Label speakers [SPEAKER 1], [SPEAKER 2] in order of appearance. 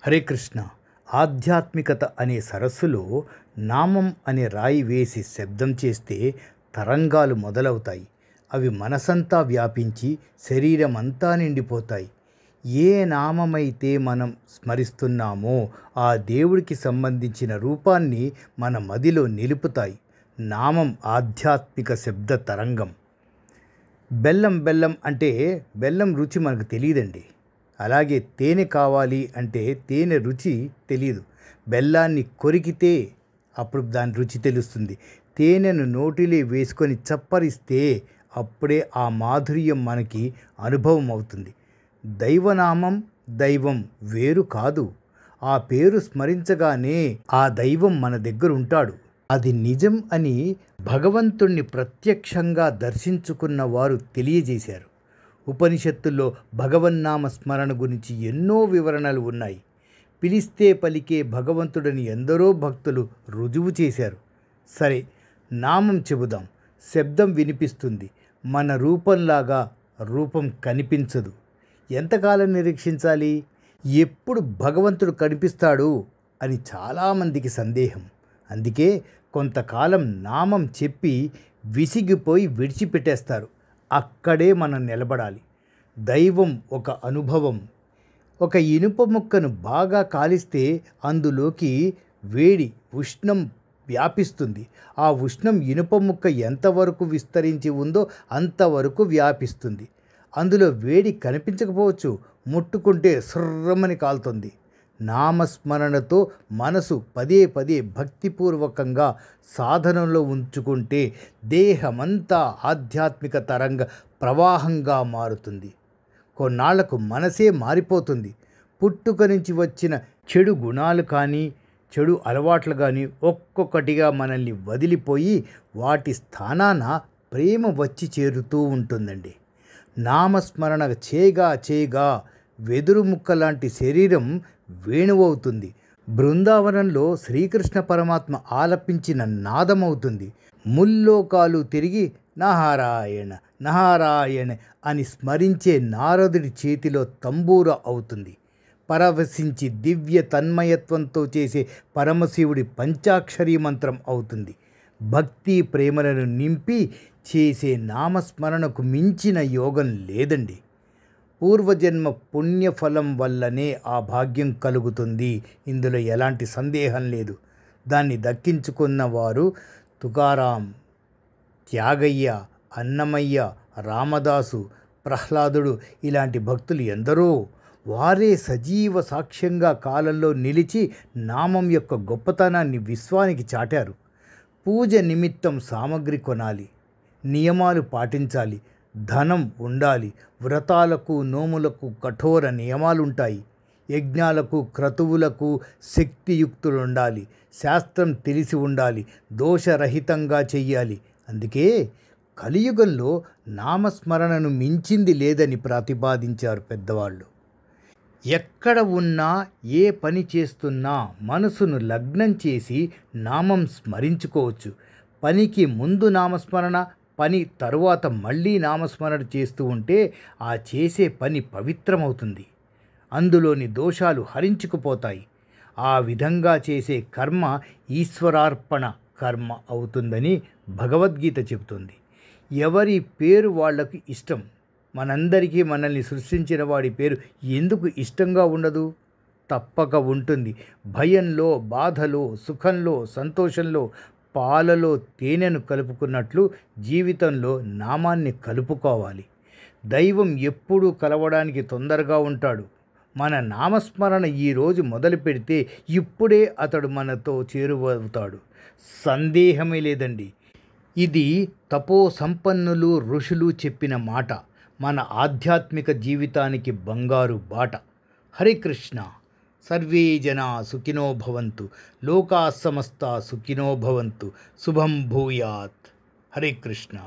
[SPEAKER 1] హరే కృష్ణ. ఆధ్యాత్మికత అనే సరస్సులో నామం అనే రాయి వేసి శబ్దం చేస్తే తరంగాలు మొదలవుతాయి. అవి మనసంతా వ్యాపించి శరీరమంతా నిండిపోతాయి. ఏ నామమైతే మనం స్మరిస్తున్నామో ఆ దేవుడికి సంబంధించిన రూపాన్ని మన మదిలో నిలుపుతాయి. నామం ఆధ్యాత్మిక శబ్ద తరంగం. బెల్లం బెల్లం అంటే బెల్లం రుచి మనకు తెలియదండి. అలాగే తేనె కావాలి అంటే తేనె రుచి తెలియదు. బెల్లాన్ని కొరికితే అప్పుడు దాని రుచి తెలుస్తుంది. తేనెను నోటిలో వేసుకొని చప్పరిస్తే అప్పుడే ఆ మాధుర్యం మనకి అనుభవం అవుతుంది. దైవనామం దైవం వేరు కాదు. ఆ పేరు స్మరించగానే ఆ దైవం మన దగ్గర ఉంటాడు. అది నిజం అని భగవంతుణ్ణి ప్రత్యక్షంగా దర్శించుకున్న వారు తెలియజేశారు. ఉపనిషత్తుల్లో భగవన్నామ స్మరణ గురించి ఎన్నో వివరణలు ఉన్నాయి. పిలిస్తే పలికే భగవంతుడని ఎందరో భక్తులు రుజువు చేశారు. సరే, నామం చెబుదాం. శబ్దం వినిపిస్తుంది. మన రూపంలాగా రూపం కనిపించదు. ఎంతకాలం నిరీక్షించాలి? ఎప్పుడు భగవంతుడు కనిపిస్తాడు అని చాలామందికి సందేహం. అందుకే కొంతకాలం నామం చెప్పి విసిగిపోయి విడిచిపెట్టేస్తారు. అక్కడే మనం నిలబడాలి. దైవం ఒక అనుభవం. ఒక ఇనుప ముక్కను బాగా కాలిస్తే అందులోకి వేడి ఉష్ణం వ్యాపిస్తుంది. ఆ ఉష్ణం ఇనుప ముక్క ఎంతవరకు విస్తరించి ఉందో అంతవరకు వ్యాపిస్తుంది. అందులో వేడి కనిపించకపోవచ్చు, ముట్టుకుంటే సుర్రమని కాలుతుంది. నామస్మరణతో మనసు పదే పదే భక్తిపూర్వకంగా సాధనలో ఉంచుకుంటే దేహమంతా ఆధ్యాత్మిక తరంగ ప్రవాహంగా మారుతుంది. కొన్నాళ్లకు మనసే మారిపోతుంది. పుట్టుక నుంచి వచ్చిన చెడు గుణాలు కానీ చెడు అలవాట్లు కానీ ఒక్కొక్కటిగా మనల్ని వదిలిపోయి వాటి స్థానాన ప్రేమ వచ్చి చేరుతూ ఉంటుందండి. నామస్మరణ చేయగా వెదురు ముక్క లాంటి శరీరం వేణువవుతుంది. బృందావనంలో శ్రీకృష్ణ పరమాత్మ ఆలపించిన నాదమవుతుంది. ముల్లోకాలు తిరిగి నారాయణ నారాయణ అని స్మరించే నారదుడి చేతిలో తంబూర అవుతుంది. పరవశించి దివ్య తన్మయత్వంతో చేసే పరమశివుడి పంచాక్షరీ మంత్రం అవుతుంది. భక్తి ప్రేమలను నింపి చేసే నామస్మరణకు మించిన యోగం లేదండి. పూర్వజన్మ పుణ్యఫలం వల్లనే ఆ భాగ్యం కలుగుతుంది. ఇందులో ఎలాంటి సందేహం లేదు. దాన్ని దక్కించుకున్న వారు తుకారాం, త్యాగయ్య, అన్నమయ్య, రామదాసు, ప్రహ్లాదుడు ఇలాంటి భక్తులు ఎందరో. వారే సజీవ సాక్ష్యంగా కాలంలో నిలిచి నామం యొక్క గొప్పతనాన్ని విశ్వానికి చాటారు. పూజ నిమిత్తం సామగ్రి కొనాలి, నియమాలు పాటించాలి, ధనం ఉండాలి. వ్రతాలకు నోములకు కఠోర నియమాలుంటాయి. యజ్ఞాలకు క్రతువులకు శక్తియుక్తులు ఉండాలి. శాస్త్రం తెలిసి ఉండాలి. దోషరహితంగా చెయ్యాలి. అందుకే కలియుగంలో నామస్మరణను మించింది లేదని ప్రతిపాదించారు పెద్దవాళ్ళు. ఎక్కడ ఉన్నా ఏ పని చేస్తున్నా మనసును లగ్నం చేసి నామం స్మరించుకోవచ్చు. పనికి ముందు నామస్మరణ, పని తరువాత మళ్ళీ నామస్మరణ చేస్తూ ఉంటే ఆ చేసే పని పవిత్రమవుతుంది. అందులోని దోషాలు హరించుకుపోతాయి. ఆ విధంగా చేసే కర్మ ఈశ్వరార్పణ కర్మ అవుతుందని భగవద్గీత చెబుతుంది. ఎవరి పేరు వాళ్లకు ఇష్టం. మనందరికీ మనల్ని సృష్టించిన వాడి పేరు ఎందుకు ఇష్టంగా ఉండదు? తప్పక ఉంటుంది. భయంలో, బాధలో, సుఖంలో, సంతోషంలో పాలలో తేనెను కలుపుకున్నట్లు జీవితంలో నామాన్ని కలుపుకోవాలి. దైవం ఎప్పుడూ కలవడానికి తొందరగా ఉంటాడు. మన నామస్మరణ ఈరోజు మొదలు పెడితే ఇప్పుడే అతడు మనతో చేరువవుతాడు. సందేహమే లేదండి. ఇది తపో సంపన్నులు ఋషులు చెప్పిన మాట. మన ఆధ్యాత్మిక జీవితానికి బంగారు బాట. హరే కృష్ణ. సర్వే జనా సుఖినో భవంతు. లోకా సమస్తా సుఖినో భవంతు. శుభం భూయాత్. హరే కృష్ణ.